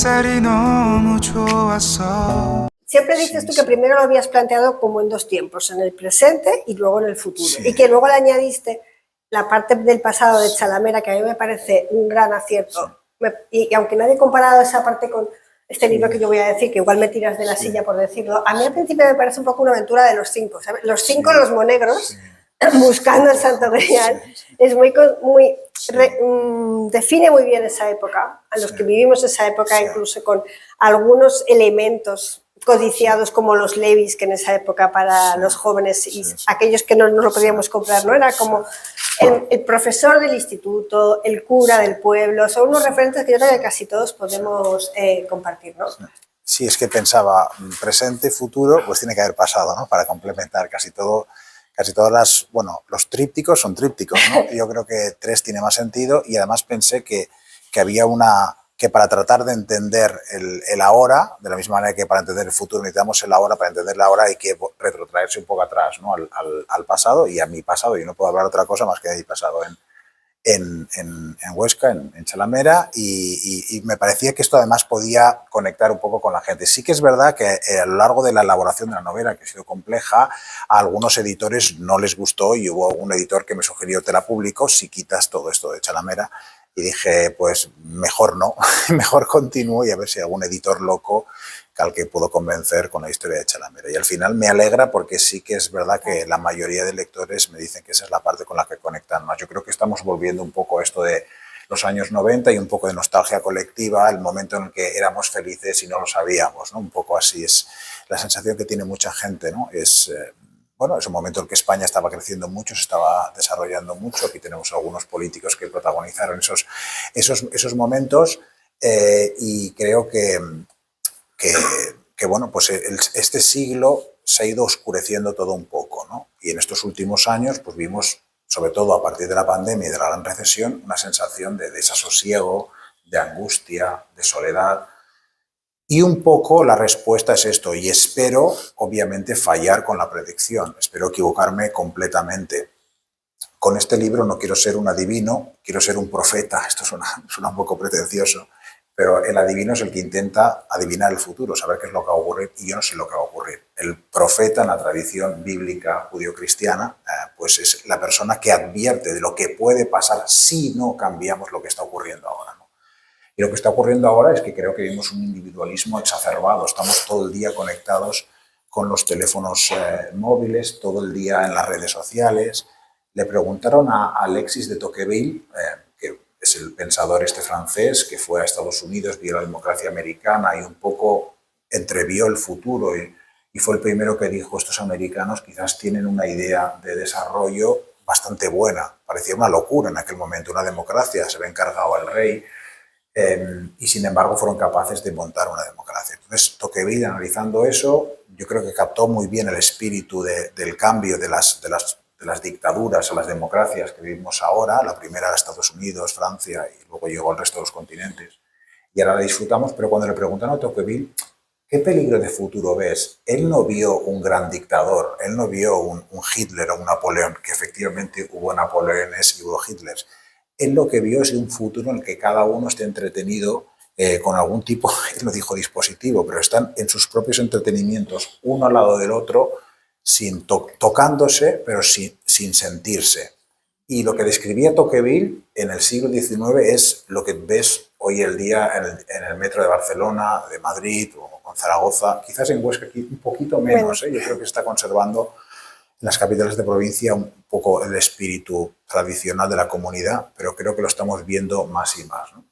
햇살이 너무 좋았어. Siempre dices tú que primero lo habías planteado como en dos tiempos, en el presente y luego en el futuro. Sí. Y que luego le añadiste la parte del pasado de Chalamera, que a mí me parece un gran acierto. Y aunque nadie ha comparado esa parte con este libro que yo voy a decir, que igual me tiras de la silla por decirlo, a mí al principio me parece un poco una aventura de los cinco, ¿sabes? Los cinco, los monegros, buscando el Santo Grial. Es define muy bien esa época, a los que vivimos esa época, incluso con algunos elementos codiciados como los levis, que en esa época para los jóvenes y aquellos que no nos lo podíamos comprar, ¿no? Era como el profesor del instituto, el cura del pueblo, son unos referentes que yo creo que casi todos podemos compartir, ¿no? Sí, es que pensaba, presente, futuro, pues tiene que haber pasado, ¿no? Para complementar casi todas las, bueno, los trípticos son trípticos, ¿no? Yo creo que 3 tiene más sentido y además pensé que había que para tratar de entender el ahora, de la misma manera que para entender el futuro necesitamos el ahora, para entender el ahora hay que retrotraerse un poco atrás, ¿no? al pasado y a mi pasado. Yo no puedo hablar de otra cosa más que de mi pasado en Huesca, en Chalamera, y me parecía que esto además podía conectar un poco con la gente. Sí que es verdad que a lo largo de la elaboración de la novela, que ha sido compleja, a algunos editores no les gustó y hubo un editor que me sugirió te la publico si quitas todo esto de Chalamera. Y dije, pues mejor no, mejor continúo y a ver si hay algún editor loco al que puedo convencer con la historia de Chalamera. Y al final me alegra porque sí que es verdad que la mayoría de lectores me dicen que esa es la parte con la que conectan más. Yo creo que estamos volviendo un poco a esto de los años 90 y un poco de nostalgia colectiva, el momento en el que éramos felices y no lo sabíamos, ¿no? Un poco así es la sensación que tiene mucha gente, ¿no? Bueno, es un momento en el que España estaba creciendo mucho, se estaba desarrollando mucho. Aquí tenemos algunos políticos que protagonizaron esos momentos y creo que bueno, pues este siglo se ha ido oscureciendo todo un poco, ¿no? Y en estos últimos años pues vimos, sobre todo a partir de la pandemia y de la gran recesión, una sensación de desasosiego, de angustia, de soledad. Y un poco la respuesta es esto, y espero, obviamente, fallar con la predicción, espero equivocarme completamente. Con este libro no quiero ser un adivino, quiero ser un profeta, esto suena un poco pretencioso, pero el adivino es el que intenta adivinar el futuro, saber qué es lo que va a ocurrir, y yo no sé lo que va a ocurrir. El profeta en la tradición bíblica judío-cristiana, pues es la persona que advierte de lo que puede pasar si no cambiamos lo que está ocurriendo ahora, ¿no? Y lo que está ocurriendo ahora es que creo que vivimos un individualismo exacerbado. Estamos todo el día conectados con los teléfonos móviles, todo el día en las redes sociales. Le preguntaron a Alexis de Tocqueville, que es el pensador francés que fue a Estados Unidos, vio la democracia americana y un poco entrevió el futuro y fue el primero que dijo, estos americanos quizás tienen una idea de desarrollo bastante buena. Parecía una locura en aquel momento, una democracia, se ve encargado al rey. Y sin embargo fueron capaces de montar una democracia. Entonces Tocqueville, analizando eso, yo creo que captó muy bien el espíritu del cambio de las dictaduras a las democracias que vivimos ahora. La primera era Estados Unidos, Francia y luego llegó al resto de los continentes. Y ahora la disfrutamos, pero cuando le preguntan a Tocqueville ¿qué peligro de futuro ves? Él no vio un gran dictador, él no vio un Hitler o un Napoleón, que efectivamente hubo Napoleones y hubo Hitlers. Él lo que vio es un futuro en el que cada uno esté entretenido con algún tipo, él no dijo dispositivo, pero están en sus propios entretenimientos, uno al lado del otro, tocándose, pero sin sentirse. Y lo que describía Tocqueville en el siglo XIX es lo que ves hoy el día en el metro de Barcelona, de Madrid o en Zaragoza, quizás en Huesca aquí un poquito menos. Yo creo que se está conservando en las capitales de provincia un poco el espíritu tradicional de la comunidad, pero creo que lo estamos viendo más y más, ¿no?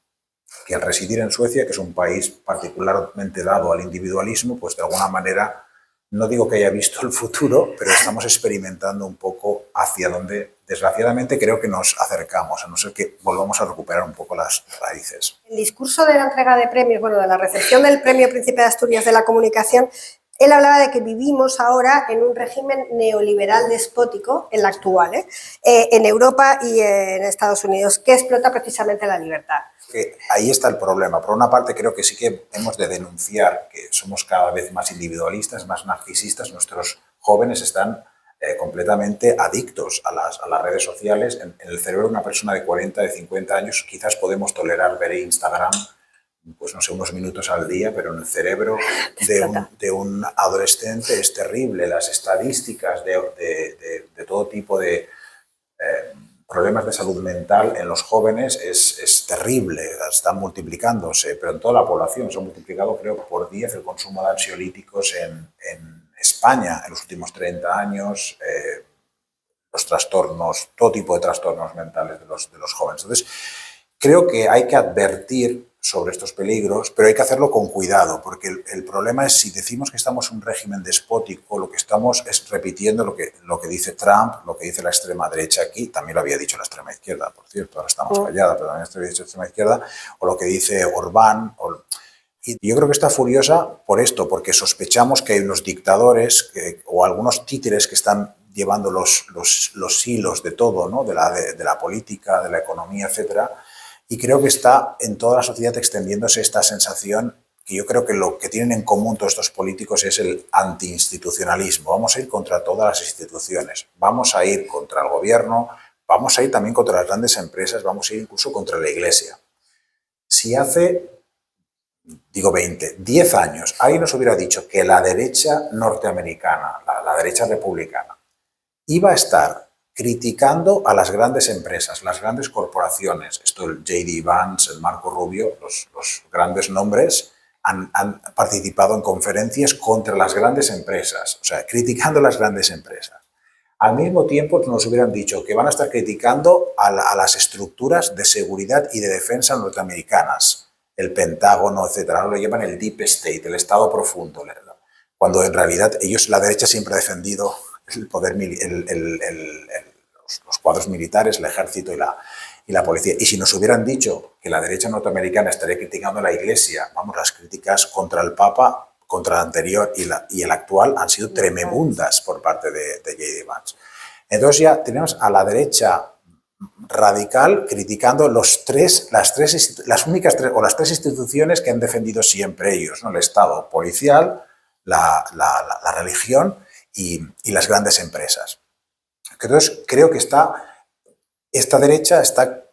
Que al residir en Suecia, que es un país particularmente dado al individualismo, pues de alguna manera, no digo que haya visto el futuro, pero estamos experimentando un poco hacia donde, desgraciadamente, creo que nos acercamos, a no ser que volvamos a recuperar un poco las raíces. El discurso de la entrega de premios, bueno, de la recepción del Premio Príncipe de Asturias de la Comunicación, él hablaba de que vivimos ahora en un régimen neoliberal despótico, el actual, en Europa y en Estados Unidos, que explota precisamente la libertad. Que ahí está el problema. Por una parte, creo que sí que hemos de denunciar que somos cada vez más individualistas, más narcisistas. Nuestros jóvenes están completamente adictos a las redes sociales. En el cerebro de una persona de 40, de 50 años, quizás podemos tolerar ver Instagram, pues no sé, unos minutos al día, pero en el cerebro Explota. de un adolescente es terrible. Las estadísticas de todo tipo de problemas de salud mental en los jóvenes es terrible, están multiplicándose, pero en toda la población se ha multiplicado, creo, por 10 el consumo de ansiolíticos en España en los últimos 30 años. Los trastornos, todo tipo de trastornos mentales de los jóvenes. Entonces, creo que hay que advertir sobre estos peligros, pero hay que hacerlo con cuidado, porque el problema es si decimos que estamos en un régimen despótico, lo que estamos es repitiendo lo que dice Trump, lo que dice la extrema derecha aquí, también lo había dicho la extrema izquierda, por cierto, ahora estamos callada, pero también lo había dicho la extrema izquierda, o lo que dice Orbán. Y yo creo que está furiosa por esto, porque sospechamos que hay unos dictadores o algunos títeres que están llevando los hilos de todo, ¿no? de la política, de la economía, etcétera. Y creo que está en toda la sociedad extendiéndose esta sensación que yo creo que lo que tienen en común todos estos políticos es el antiinstitucionalismo. Vamos a ir contra todas las instituciones, vamos a ir contra el gobierno, vamos a ir también contra las grandes empresas, vamos a ir incluso contra la Iglesia. Si hace, digo 10 años, alguien nos hubiera dicho que la derecha norteamericana, la derecha republicana, iba a estar criticando a las grandes empresas, las grandes corporaciones, esto el J.D. Vance, el Marco Rubio, los grandes nombres, han participado en conferencias contra las grandes empresas, o sea, criticando a las grandes empresas. Al mismo tiempo nos hubieran dicho que van a estar criticando a las estructuras de seguridad y de defensa norteamericanas, el Pentágono, etcétera. Ahora lo llaman el Deep State, el Estado profundo, cuando en realidad ellos, la derecha siempre ha defendido el poder, los cuadros militares, el ejército y la policía. Y si nos hubieran dicho que la derecha norteamericana estaría criticando a la Iglesia, vamos, las críticas contra el Papa, contra el anterior y el actual han sido tremebundas por parte de J.D. Vance. Entonces ya tenemos a la derecha radical criticando las tres instituciones que han defendido siempre ellos, ¿no? El Estado policial, la religión y las grandes empresas. Entonces, creo que esta derecha está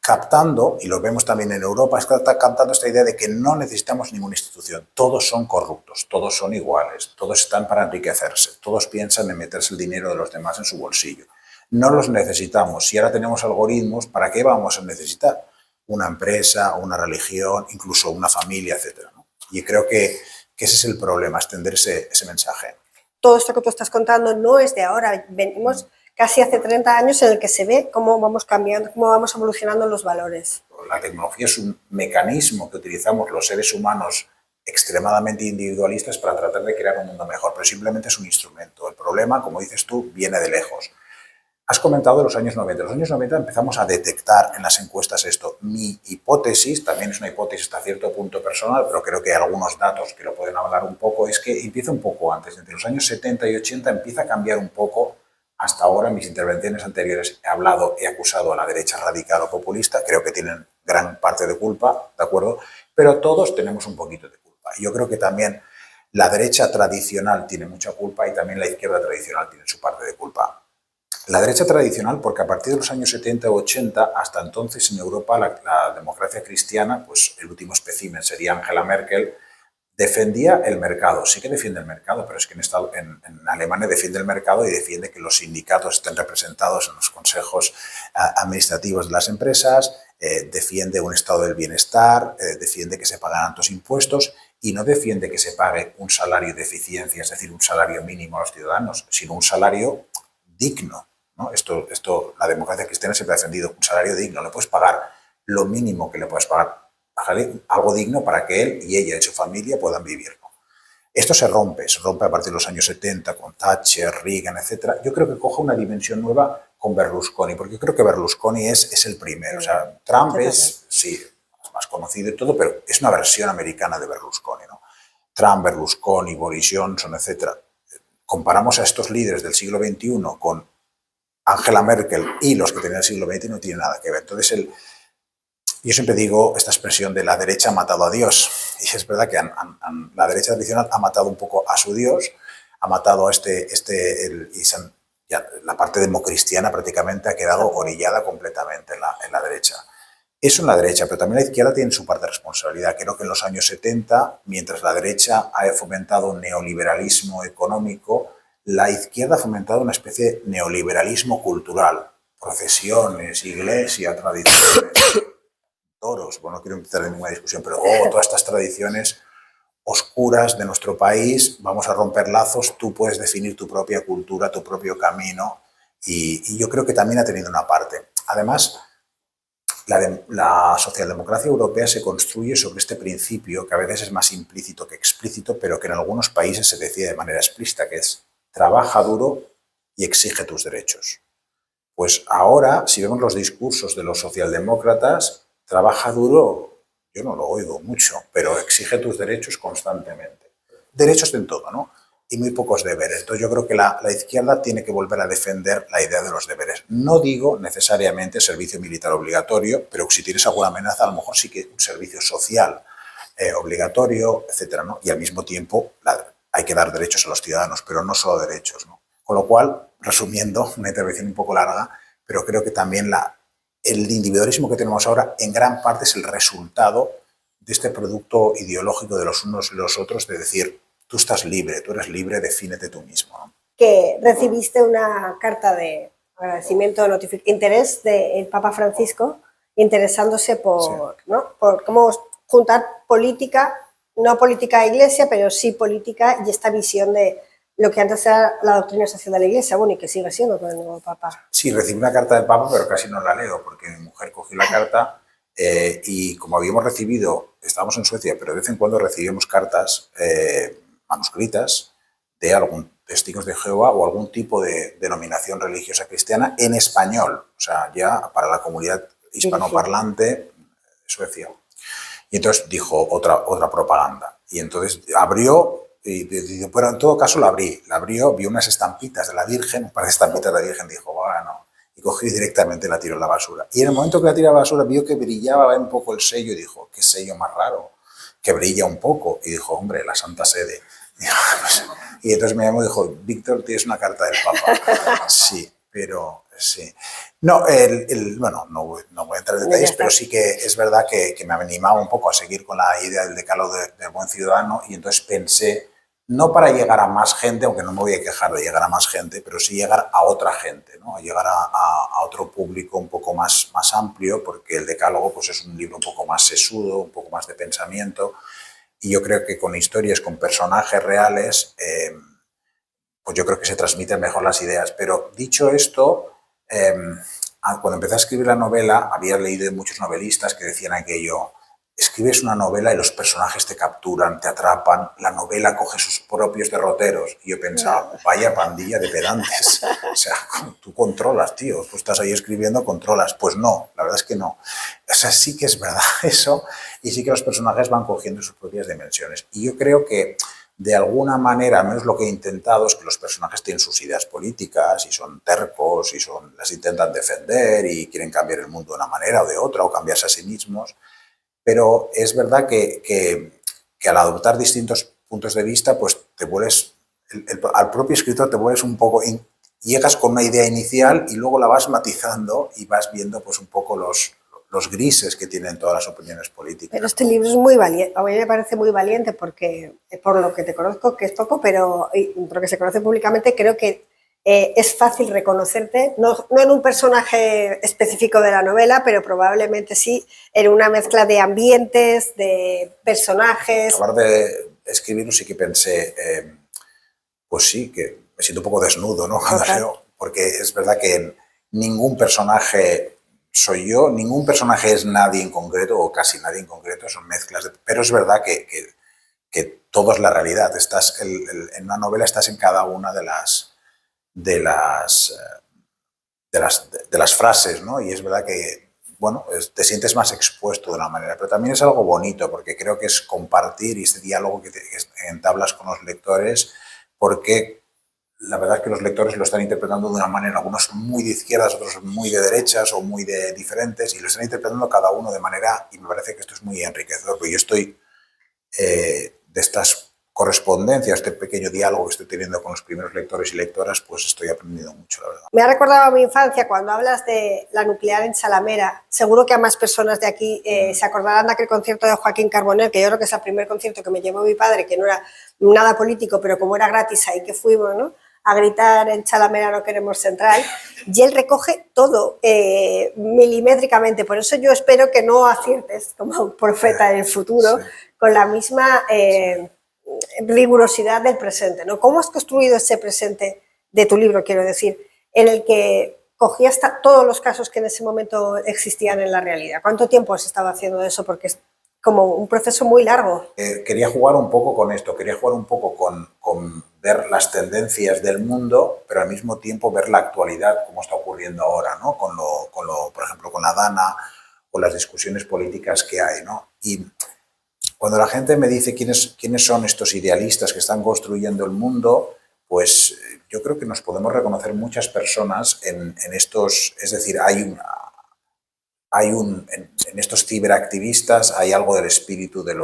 captando, y lo vemos también en Europa, está captando esta idea de que no necesitamos ninguna institución. Todos son corruptos, todos son iguales, todos están para enriquecerse, todos piensan en meterse el dinero de los demás en su bolsillo. No los necesitamos. Si ahora tenemos algoritmos, ¿para qué vamos a necesitar una empresa, una religión, incluso una familia, etcétera, ¿no? Y creo que ese es el problema, extender ese mensaje. Todo esto que tú estás contando no es de ahora, venimos casi hace 30 años en el que se ve cómo vamos cambiando, cómo vamos evolucionando los valores. La tecnología es un mecanismo que utilizamos los seres humanos extremadamente individualistas para tratar de crear un mundo mejor, pero simplemente es un instrumento. El problema, como dices tú, viene de lejos. Has comentado los años 90. En los años 90 empezamos a detectar en las encuestas esto. Mi hipótesis, también es una hipótesis hasta cierto punto personal, pero creo que hay algunos datos que lo pueden hablar un poco, es que empieza un poco antes. Entre los años 70 y 80 empieza a cambiar un poco. Hasta ahora, en mis intervenciones anteriores, he acusado a la derecha radical o populista, creo que tienen gran parte de culpa, ¿de acuerdo? Pero todos tenemos un poquito de culpa. Y yo creo que también la derecha tradicional tiene mucha culpa y también la izquierda tradicional tiene su parte de culpa. La derecha tradicional, porque a partir de los años 70 o 80, hasta entonces en Europa la democracia cristiana, pues el último espécimen sería Angela Merkel, defendía el mercado. Sí que defiende el mercado, pero es que en Alemania defiende el mercado y defiende que los sindicatos estén representados en los consejos administrativos de las empresas, defiende un estado del bienestar, defiende que se pagan altos impuestos y no defiende que se pague un salario de eficiencia, es decir, un salario mínimo a los ciudadanos, sino un salario digno, ¿no? Esto la democracia cristiana siempre ha defendido, un salario digno. Le puedes pagar lo mínimo que le puedes pagar, algo digno para que él y ella y su familia puedan vivir, ¿no? Esto se rompe a partir de los años 70 con Thatcher, Reagan, etc. Yo creo que coge una dimensión nueva con Berlusconi, porque yo creo que Berlusconi es el primero. O sea, Trump es más conocido y todo, pero es una versión americana de Berlusconi, ¿no? Trump, Berlusconi, Boris Johnson, etc. Comparamos a estos líderes del siglo XXI con Angela Merkel y los que tenían el siglo XX, no tiene nada que ver. Entonces, yo siempre digo esta expresión de la derecha ha matado a Dios. Y es verdad que la derecha tradicional ha matado un poco a su Dios, ha matado a la parte democristiana prácticamente ha quedado orillada completamente en la derecha. Eso en la derecha, pero también la izquierda tiene su parte de responsabilidad. Creo que en los años 70, mientras la derecha ha fomentado un neoliberalismo económico, la izquierda ha fomentado una especie de neoliberalismo cultural. Procesiones, iglesia, tradiciones, toros. Bueno, no quiero empezar en ninguna discusión, pero todas estas tradiciones oscuras de nuestro país, vamos a romper lazos, tú puedes definir tu propia cultura, tu propio camino, y yo creo que también ha tenido una parte. Además, la socialdemocracia europea se construye sobre este principio, que a veces es más implícito que explícito, pero que en algunos países se decide de manera explícita, que es trabaja duro y exige tus derechos. Pues ahora, si vemos los discursos de los socialdemócratas, trabaja duro, yo no lo oigo mucho, pero exige tus derechos constantemente. Derechos en todo, ¿no? Y muy pocos deberes. Entonces yo creo que la izquierda tiene que volver a defender la idea de los deberes. No digo necesariamente servicio militar obligatorio, pero si tienes alguna amenaza, a lo mejor sí que un servicio social obligatorio, etcétera, ¿no? Y al mismo tiempo hay que dar derechos a los ciudadanos, pero no solo derechos, ¿no? Con lo cual, resumiendo, una intervención un poco larga, pero creo que también el individualismo que tenemos ahora en gran parte es el resultado de este producto ideológico de los unos y los otros, de decir, tú estás libre, tú eres libre, defínete tú mismo, ¿no? Que recibiste una carta de agradecimiento, interés del Papa Francisco, interesándose por, sí, ¿no?, por cómo juntar política, no política de iglesia, pero sí política y esta visión de lo que antes era la doctrina social de la iglesia, bueno, y que sigue siendo con el nuevo Papa. Sí, recibí una carta del Papa, pero casi no la leo, porque mi mujer cogió la carta y como habíamos recibido, estábamos en Suecia, pero de vez en cuando recibimos cartas manuscritas de algún testigos de Jehová o algún tipo de denominación religiosa cristiana en español, o sea, ya para la comunidad hispanoparlante de Suecia. Y entonces dijo otra propaganda. Y entonces abrió, pero en todo caso la abrió, vio unas estampitas de la Virgen, un par de estampitas de la Virgen, dijo, bueno, y cogió y directamente la tiró en la basura. Y en el momento que la tiró a la basura vio que brillaba un poco el sello y dijo, qué sello más raro, que brilla un poco. Y dijo, hombre, la Santa Sede. Y entonces me llamó y dijo, Víctor, tienes una carta del Papa. Sí, pero sí. No, bueno, no voy a entrar en detalles, pero sí que es verdad que me animaba un poco a seguir con la idea del decálogo del buen ciudadano, y entonces pensé, no para llegar a más gente, aunque no me voy a quejar de llegar a más gente, pero sí llegar a otra gente, ¿no? A llegar a otro público un poco más amplio, porque el decálogo pues, es un libro un poco más sesudo, un poco más de pensamiento. Y yo creo que con historias, con personajes reales, pues yo creo que se transmiten mejor las ideas. Pero dicho esto, cuando empecé a escribir la novela, había leído de muchos novelistas que decían aquello, escribes una novela y los personajes te capturan, te atrapan, la novela coge sus propios derroteros. Y yo pensaba, vaya pandilla de pedantes. O sea, tú controlas, tío, tú estás ahí escribiendo, controlas. Pues no, la verdad es que no. O sea, sí que es verdad eso, y sí que los personajes van cogiendo sus propias dimensiones. Y yo creo que, de alguna manera, al menos lo que he intentado es que los personajes tienen sus ideas políticas y son tercos y las intentan defender y quieren cambiar el mundo de una manera o de otra o cambiarse a sí mismos. Pero es verdad que al adoptar distintos puntos de vista, pues te vuelves, al propio escritor te vuelves un poco, llegas con una idea inicial y luego la vas matizando y vas viendo pues un poco los grises que tienen todas las opiniones políticas. Pero este libro es muy valiente, a mí me parece muy valiente porque, por lo que te conozco, que es poco, pero por lo que se conoce públicamente, creo que es fácil reconocerte, no en un personaje específico de la novela, pero probablemente sí en una mezcla de ambientes, de personajes. Acabar de escribirlo sí que pensé, pues sí, que me siento un poco desnudo, ¿no? Cuando leo, porque es verdad que ningún personaje soy yo, ningún personaje es nadie en concreto o casi nadie en concreto, son mezclas, pero es verdad que todo es la realidad. En una novela estás en cada una de las frases, ¿no? Y es verdad que, bueno, te sientes más expuesto de una manera, pero también es algo bonito porque creo que es compartir y este diálogo que entablas con los lectores, porque la verdad es que los lectores lo están interpretando de una manera, algunos muy de izquierdas, otros muy de derechas o muy de diferentes, y lo están interpretando cada uno de manera, y me parece que esto es muy enriquecedor, porque yo estoy de estas correspondencia, este pequeño diálogo que estoy teniendo con los primeros lectores y lectoras, pues estoy aprendiendo mucho, la verdad. Me ha recordado a mi infancia cuando hablas de la nuclear en Salamera. Seguro que a más personas de aquí se acordarán de aquel concierto de Joaquín Carbonell, que yo creo que es el primer concierto que me llevó mi padre, que no era nada político, pero como era gratis ahí que fuimos, ¿no?, a gritar en Salamera no queremos central, y él recoge todo milimétricamente. Por eso yo espero que no aciertes como un profeta en el futuro, sí, con la misma rigurosidad del presente, ¿no? ¿Cómo has construido ese presente de tu libro, quiero decir, en el que cogías todos los casos que en ese momento existían en la realidad? ¿Cuánto tiempo has estado haciendo eso? Porque es como un proceso muy largo. Quería jugar un poco con esto, quería jugar un poco con ver las tendencias del mundo, pero al mismo tiempo ver la actualidad, como está ocurriendo ahora, ¿no? Por ejemplo, con la Dana o las discusiones políticas que hay, ¿no? Y cuando la gente me dice quiénes son estos idealistas que están construyendo el mundo, pues yo creo que nos podemos reconocer muchas personas en estos, es decir, en estos ciberactivistas hay algo del espíritu de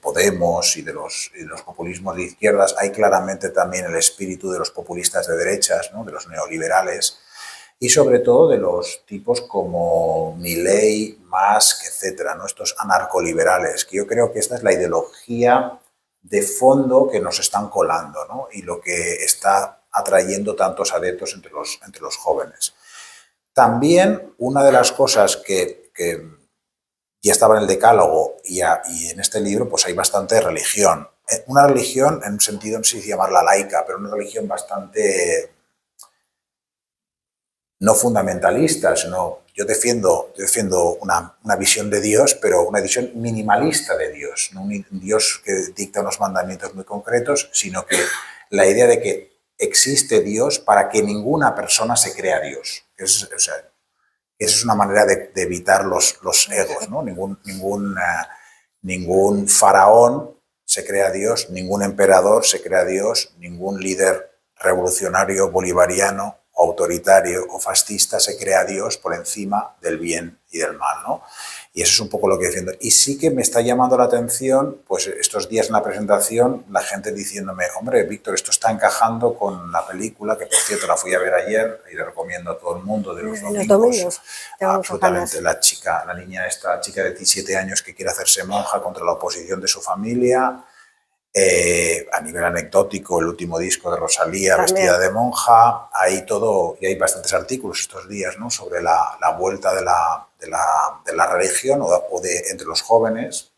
Podemos y de los populismos de izquierdas, hay claramente también el espíritu de los populistas de derechas, ¿no?, de los neoliberales, y sobre todo de los tipos como Milei, Musk, etcétera, ¿no?, estos anarcoliberales, que yo creo que esta es la ideología de fondo que nos están colando, ¿no?, y lo que está atrayendo tantos adeptos entre los jóvenes. También una de las cosas que ya estaba en el decálogo y en este libro, pues hay bastante religión. Una religión en un sentido, no sé si llamarla laica, pero una religión bastante no fundamentalista, sino yo defiendo una visión de Dios, pero una visión minimalista de Dios, no un Dios que dicta unos mandamientos muy concretos, sino que la idea de que existe Dios para que ninguna persona se crea Dios. Esa es una manera de evitar los egos, ¿no? Ningún faraón se crea Dios, ningún emperador se crea Dios, ningún líder revolucionario bolivariano, autoritario o fascista se crea Dios por encima del bien y del mal, ¿no? Y eso es un poco lo que defiendo. Y sí que me está llamando la atención, pues estos días en la presentación, la gente diciéndome, hombre, Víctor, esto está encajando con la película, que por cierto la fui a ver ayer y le recomiendo a todo el mundo, de los domingos. Absolutamente, la chica de 17 años que quiere hacerse monja contra la oposición de su familia. A nivel anecdótico, el último disco de Rosalía, también, vestida de monja, hay todo, y hay bastantes artículos estos días, ¿no?, sobre la vuelta de la religión entre los jóvenes.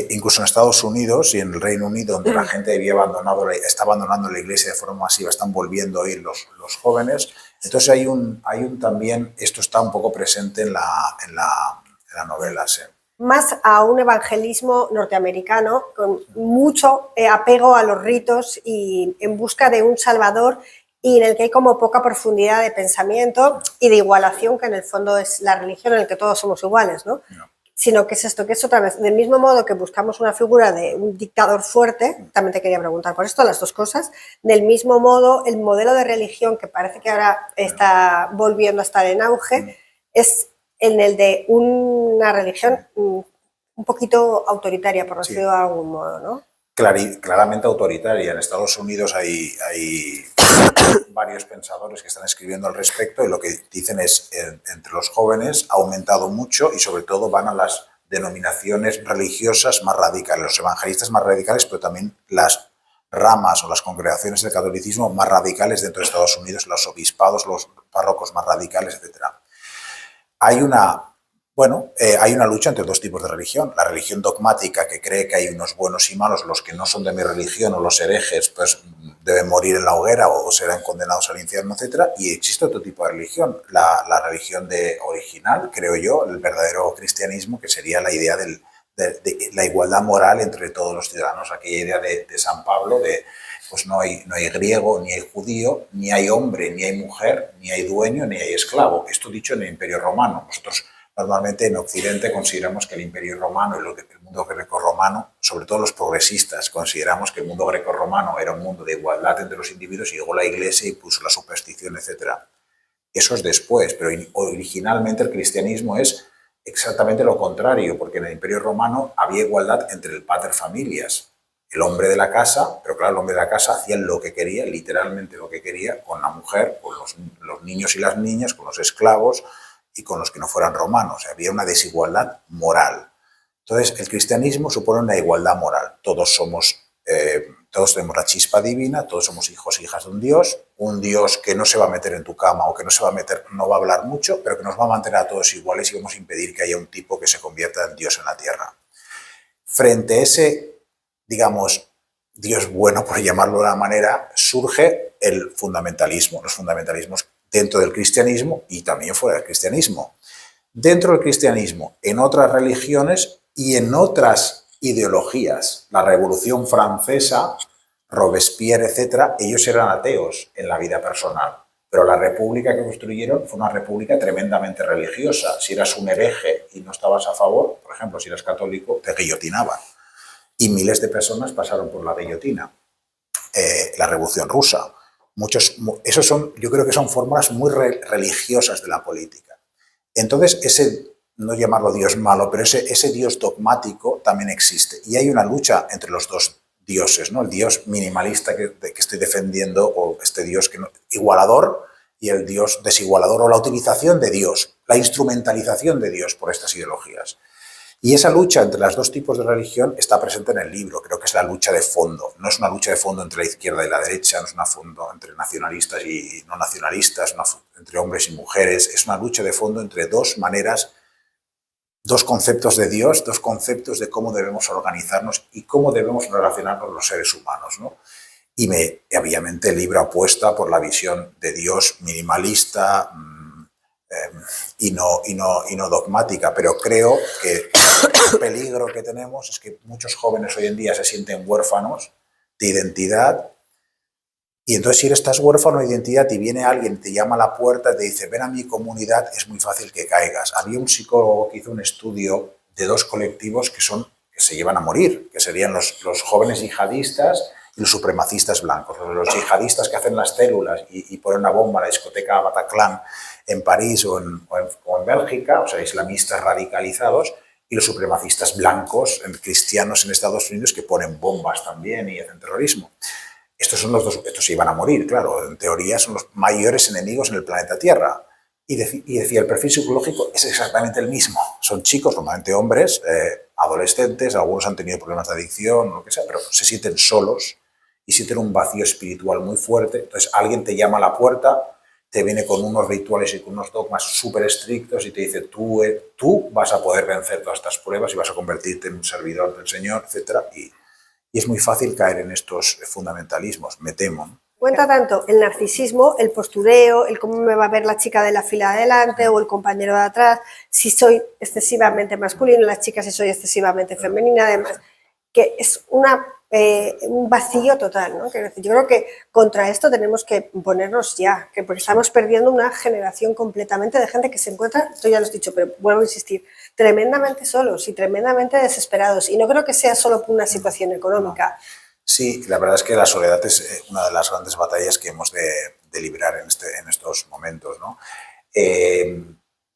Incluso en Estados Unidos y en el Reino Unido, donde la gente está abandonando la iglesia de forma masiva, están volviendo a ir los jóvenes. Entonces hay también, esto está un poco presente en la novela, sí. Más a un evangelismo norteamericano con mucho apego a los ritos y en busca de un salvador, y en el que hay como poca profundidad de pensamiento y de igualación, que en el fondo es la religión en la que todos somos iguales, ¿no? No. Sino que es esto, que es otra vez, del mismo modo que buscamos una figura de un dictador fuerte, también te quería preguntar por esto, las dos cosas, del mismo modo el modelo de religión que parece que ahora está volviendo a estar en auge es en el de una religión un poquito autoritaria, por decirlo de algún modo, ¿no? Claramente autoritaria. En Estados Unidos hay varios pensadores que están escribiendo al respecto y lo que dicen es, entre los jóvenes ha aumentado mucho y sobre todo van a las denominaciones religiosas más radicales, los evangelistas más radicales, pero también las ramas o las congregaciones del catolicismo más radicales dentro de Estados Unidos, los obispados, los párrocos más radicales, etc. Hay una lucha entre dos tipos de religión. La religión dogmática, que cree que hay unos buenos y malos, los que no son de mi religión o los herejes pues deben morir en la hoguera o serán condenados al infierno, etc. Y existe otro tipo de religión, la religión original, creo yo, el verdadero cristianismo, que sería la idea de la igualdad moral entre todos los ciudadanos, aquella idea de San Pablo de pues no hay griego, ni hay judío, ni hay hombre, ni hay mujer, ni hay dueño, ni hay esclavo. Esto dicho en el Imperio Romano. Nosotros normalmente en Occidente consideramos que el Imperio Romano y el mundo grecorromano, sobre todo los progresistas, consideramos que el mundo grecorromano era un mundo de igualdad entre los individuos y llegó la Iglesia y puso la superstición, etc. Eso es después, pero originalmente el cristianismo es exactamente lo contrario, porque en el Imperio Romano había igualdad entre el pater familias, el hombre de la casa, pero claro, el hombre de la casa hacía lo que quería, literalmente lo que quería, con la mujer, con los niños y las niñas, con los esclavos y con los que no fueran romanos. Había una desigualdad moral. Entonces, el cristianismo supone una igualdad moral. Todos tenemos la chispa divina, todos somos hijos e hijas de un Dios que no se va a meter en tu cama o que no va a hablar mucho, pero que nos va a mantener a todos iguales y vamos a impedir que haya un tipo que se convierta en Dios en la tierra. Frente a ese, digamos, Dios bueno, por llamarlo de una manera, surge el fundamentalismo, los fundamentalismos dentro del cristianismo y también fuera del cristianismo. Dentro del cristianismo, en otras religiones y en otras ideologías. La Revolución Francesa, Robespierre, etc., ellos eran ateos en la vida personal. Pero la república que construyeron fue una república tremendamente religiosa. Si eras un hereje y no estabas a favor, por ejemplo, si eras católico, te guillotinaban. Y miles de personas pasaron por la guillotina. La Revolución Rusa. Yo creo que son fórmulas muy religiosas de la política. Entonces, no llamarlo Dios malo, pero ese Dios dogmático también existe. Y hay una lucha entre los dos dioses, ¿no? El Dios minimalista que estoy defendiendo, o este Dios igualador, y el Dios desigualador, o la utilización de Dios, la instrumentalización de Dios por estas ideologías. Y esa lucha entre los dos tipos de religión está presente en el libro. Creo que es la lucha de fondo. No es una lucha de fondo entre la izquierda y la derecha, no es una fondo entre nacionalistas y no nacionalistas, entre hombres y mujeres. Es una lucha de fondo entre dos maneras, dos conceptos de Dios, dos conceptos de cómo debemos organizarnos y cómo debemos relacionarnos los seres humanos, ¿no? Y obviamente el libro apuesta por la visión de Dios minimalista y no dogmática, pero creo que el peligro que tenemos es que muchos jóvenes hoy en día se sienten huérfanos de identidad. Y entonces, si estás huérfano de identidad y viene alguien, te llama a la puerta y te dice, ven a mi comunidad, es muy fácil que caigas. Había un psicólogo que hizo un estudio de dos colectivos que se llevan a morir, que serían los jóvenes yihadistas y los supremacistas blancos. Los yihadistas que hacen las células y ponen una bomba a la discoteca Bataclan en París o en Bélgica, o sea, islamistas radicalizados, y los supremacistas blancos, cristianos en Estados Unidos, que ponen bombas también y hacen terrorismo. Estos se iban a morir, claro, en teoría son los mayores enemigos en el planeta Tierra. Y decía, el perfil psicológico es exactamente el mismo. Son chicos, normalmente hombres, adolescentes, algunos han tenido problemas de adicción, lo que sea, pero se sienten solos y sienten un vacío espiritual muy fuerte. Entonces alguien te llama a la puerta, te viene con unos rituales y con unos dogmas súper estrictos y te dice, tú vas a poder vencer todas estas pruebas y vas a convertirte en un servidor del Señor, etc. Y es muy fácil caer en estos fundamentalismos, me temo, ¿no? Cuenta tanto el narcisismo, el postureo, el cómo me va a ver la chica de la fila de adelante o el compañero de atrás, si soy excesivamente masculino, la chica si soy excesivamente femenina, además, que es un vacío total, ¿no? Yo creo que contra esto tenemos que ponernos ya, porque estamos perdiendo una generación completamente de gente que se encuentra, tú ya lo has dicho, pero vuelvo a insistir, tremendamente solos y tremendamente desesperados. Y no creo que sea solo por una situación económica. Sí, la verdad es que la soledad es una de las grandes batallas que hemos de librar en estos momentos, ¿no?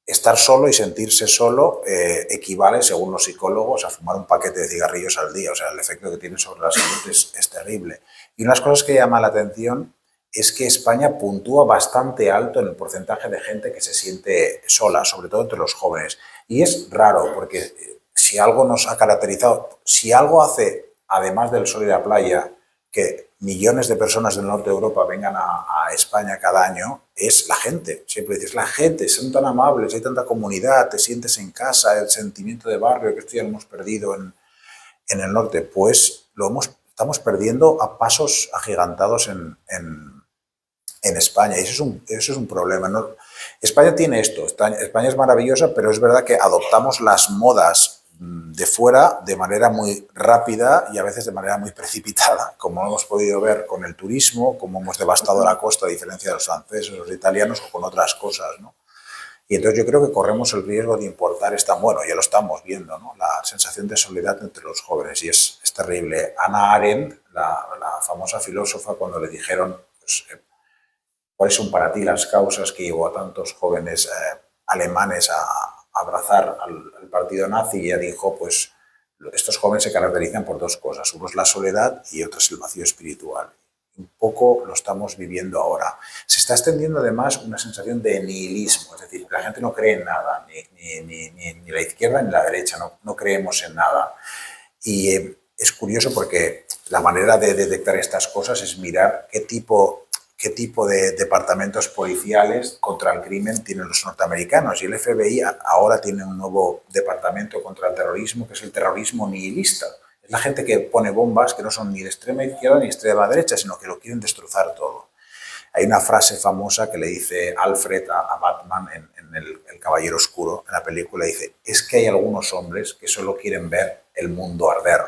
Estar solo y sentirse solo equivale, según los psicólogos, a fumar un paquete de cigarrillos al día. O sea, el efecto que tiene sobre la salud es terrible. Y una de las cosas que llama la atención es que España puntúa bastante alto en el porcentaje de gente que se siente sola, sobre todo entre los jóvenes. Y es raro, porque si algo nos ha caracterizado, si algo hace, además del sol y la playa, que millones de personas del norte de Europa vengan a España cada año, es la gente. Siempre dices, la gente, son tan amables, hay tanta comunidad, te sientes en casa, el sentimiento de barrio que esto ya lo hemos perdido en el norte. Pues estamos perdiendo a pasos agigantados en España, y eso es un problema, ¿no? España tiene esto, España es maravillosa, pero es verdad que adoptamos las modas de fuera de manera muy rápida y a veces de manera muy precipitada, como hemos podido ver con el turismo, como hemos devastado la costa a diferencia de los franceses, los italianos o con otras cosas, ¿no? Y entonces yo creo que corremos el riesgo de importar bueno, ya lo estamos viendo, ¿no? La sensación de soledad entre los jóvenes, y es terrible. Hannah Arendt, la famosa filósofa, cuando le dijeron pues, ¿cuáles son para ti las causas que llevó a tantos jóvenes alemanes a abrazar al partido nazi y ella dijo, pues estos jóvenes se caracterizan por dos cosas, uno es la soledad y otro es el vacío espiritual. Un poco lo estamos viviendo ahora. Se está extendiendo además una sensación de nihilismo, es decir, la gente no cree en nada, ni la izquierda ni la derecha, no creemos en nada. Y es curioso porque la manera de detectar estas cosas es mirar qué tipo de departamentos policiales contra el crimen tienen los norteamericanos. Y el FBI ahora tiene un nuevo departamento contra el terrorismo, que es el terrorismo nihilista. Es la gente que pone bombas que no son ni de extrema izquierda ni de extrema derecha, sino que lo quieren destrozar todo. Hay una frase famosa que le dice Alfred a Batman en el Caballero Oscuro, en la película, dice, es que hay algunos hombres que solo quieren ver el mundo arder.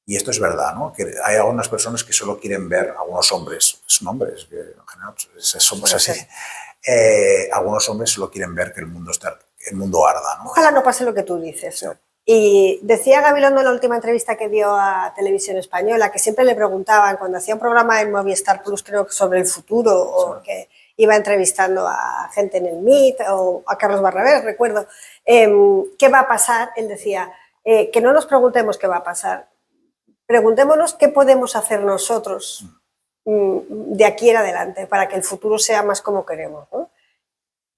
Y esto es verdad, ¿no? Que hay algunas personas que solo quieren ver, algunos hombres, son hombres, que en general somos así, algunos hombres solo quieren ver que el mundo arda, ¿no? Ojalá no pase lo que tú dices. Sí. Y decía Gabilondo en la última entrevista que dio a Televisión Española que siempre le preguntaban, cuando hacía un programa en Movistar Plus, creo que sobre el futuro, o que iba entrevistando a gente en el MIT o a Carlos Barrabés, recuerdo, ¿qué va a pasar? Él decía, que no nos preguntemos qué va a pasar, preguntémonos qué podemos hacer nosotros de aquí en adelante para que el futuro sea más como queremos, ¿no?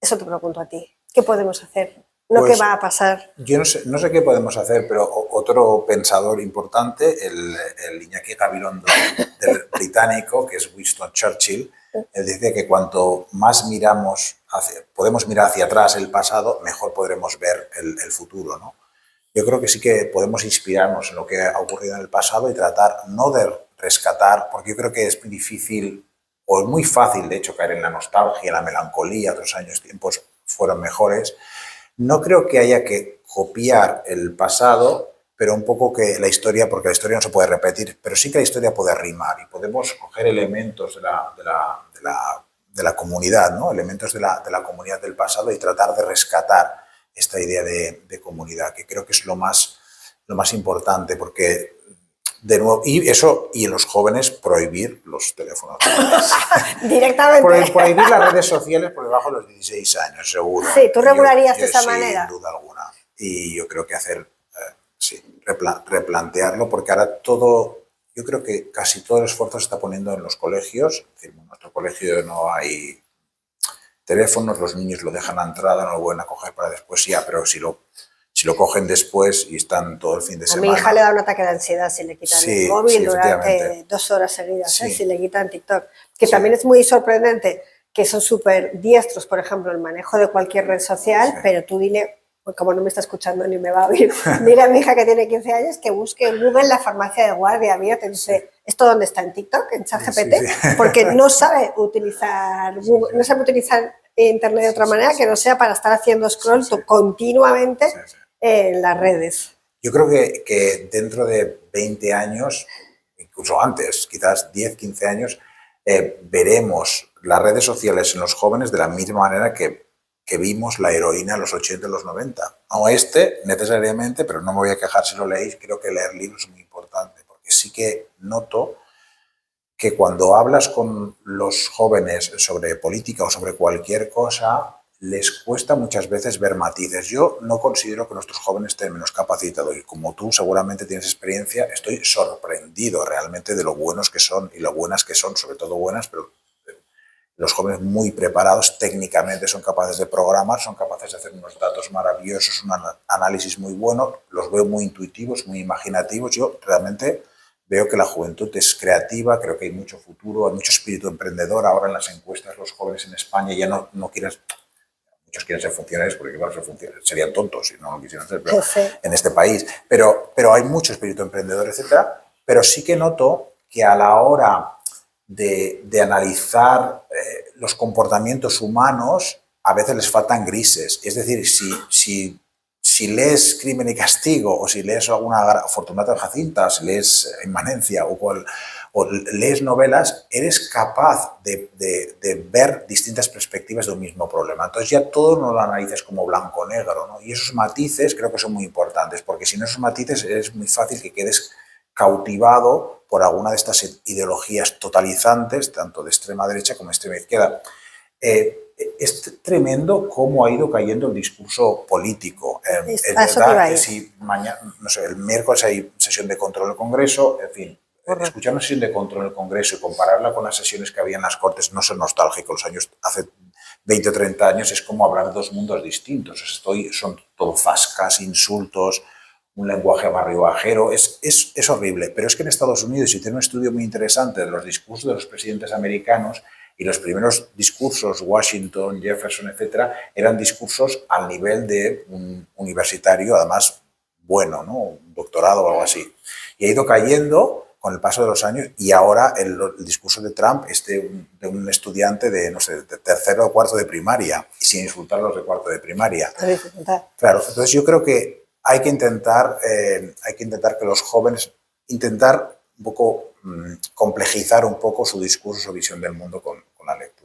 Eso te pregunto a ti, ¿qué podemos hacer? No pues, qué va a pasar. Yo no sé qué podemos hacer, pero otro pensador importante, el Iñaki Gabilondo del británico, que es Winston Churchill, él dice que cuanto más podemos mirar hacia atrás el pasado, mejor podremos ver el futuro, ¿no? Yo creo que sí que podemos inspirarnos en lo que ha ocurrido en el pasado y tratar no de rescatar, porque yo creo que es muy difícil o es muy fácil, de hecho, caer en la nostalgia, la melancolía, otros tiempos fueron mejores. No creo que haya que copiar el pasado, pero un poco que la historia, porque la historia no se puede repetir, pero sí que la historia puede rimar y podemos coger elementos de la comunidad, ¿no? Elementos de la comunidad del pasado y tratar de rescatar esta idea de comunidad, que creo que es lo más importante, porque de nuevo, y en los jóvenes prohibir los teléfonos móviles. Directamente. Prohibir las redes sociales por debajo de los 16 años, seguro. Sí, tú regularías de esa sí, manera. Sin duda alguna. Y yo creo que replantearlo, porque ahora yo creo que casi todo el esfuerzo se está poniendo en los colegios. Es decir, en nuestro colegio no hay teléfonos, los niños lo dejan a entrada, no lo vuelven a coger para después ya, pero si lo cogen después y están todo el fin de semana. A mi hija le da un ataque de ansiedad si le quitan el móvil durante 2 horas seguidas, si le quitan TikTok. Que también es muy sorprendente que son súper diestros, por ejemplo, el manejo de cualquier red social, pero tú dile, como no me está escuchando ni me va a oír, dile a mi hija que tiene 15 años que busque en Google la farmacia de guardia. Mira, te dice, ¿esto dónde está? ¿En TikTok? ¿En ChatGPT? Porque no sabe utilizar Google, no sabe utilizar Internet de otra manera que no sea para estar haciendo scroll continuamente en las redes. Yo creo que dentro de 20 años, incluso antes, quizás 10, 15 años, veremos las redes sociales en los jóvenes de la misma manera que vimos la heroína en los 80 y los 90. No necesariamente, pero no me voy a quejar si lo leéis, creo que leer libros es muy importante, porque sí que noto que cuando hablas con los jóvenes sobre política o sobre cualquier cosa, les cuesta muchas veces ver matices. Yo no considero que nuestros jóvenes estén menos capacitados y como tú seguramente tienes experiencia, estoy sorprendido realmente de lo buenos que son y lo buenas que son, sobre todo buenas, pero los jóvenes muy preparados técnicamente son capaces de programar, son capaces de hacer unos datos maravillosos, un análisis muy bueno, los veo muy intuitivos, muy imaginativos. Yo realmente veo que la juventud es creativa, creo que hay mucho futuro, hay mucho espíritu emprendedor. Ahora en las encuestas los jóvenes en España ya no quieren, muchos quieren ser funcionarios porque igual serían tontos si no lo quisieran ser en este país, pero hay mucho espíritu emprendedor, etcétera. Pero sí que noto que a la hora de analizar los comportamientos humanos, a veces les faltan grises. Es decir, si lees Crimen y Castigo o si lees alguna Fortunato de Jacinta, si lees Inmanencia o lees novelas, eres capaz de ver distintas perspectivas de un mismo problema. Entonces ya todo no lo analizas como blanco-negro, ¿no? Y esos matices creo que son muy importantes, porque sin esos matices es muy fácil que quedes cautivado por alguna de estas ideologías totalizantes, tanto de extrema derecha como de extrema izquierda. es tremendo cómo ha ido cayendo el discurso político. Es A eso te iba a verdad que ir. si mañana, no sé, el miércoles hay sesión de control del Congreso, en fin, escuchar una sesión de control del Congreso y compararla con las sesiones que había en las Cortes, no ser nostálgico, los años hace 20 o 30 años es como hablar de dos mundos distintos. Son todo fascas, insultos, un lenguaje barribajero, es horrible. Pero es que en Estados Unidos, y tiene un estudio muy interesante de los discursos de los presidentes americanos, y los primeros discursos, Washington, Jefferson, etcétera, eran discursos al nivel de un universitario, además bueno, ¿no? Un doctorado o algo así. Y ha ido cayendo con el paso de los años, y ahora el discurso de Trump es de un estudiante de, no sé, de tercero o cuarto de primaria, y sin insultar a los de cuarto de primaria. Claro, entonces yo creo que hay que intentar que los jóvenes, intentar un poco complejizar un poco su discurso, su visión del mundo con la lectura.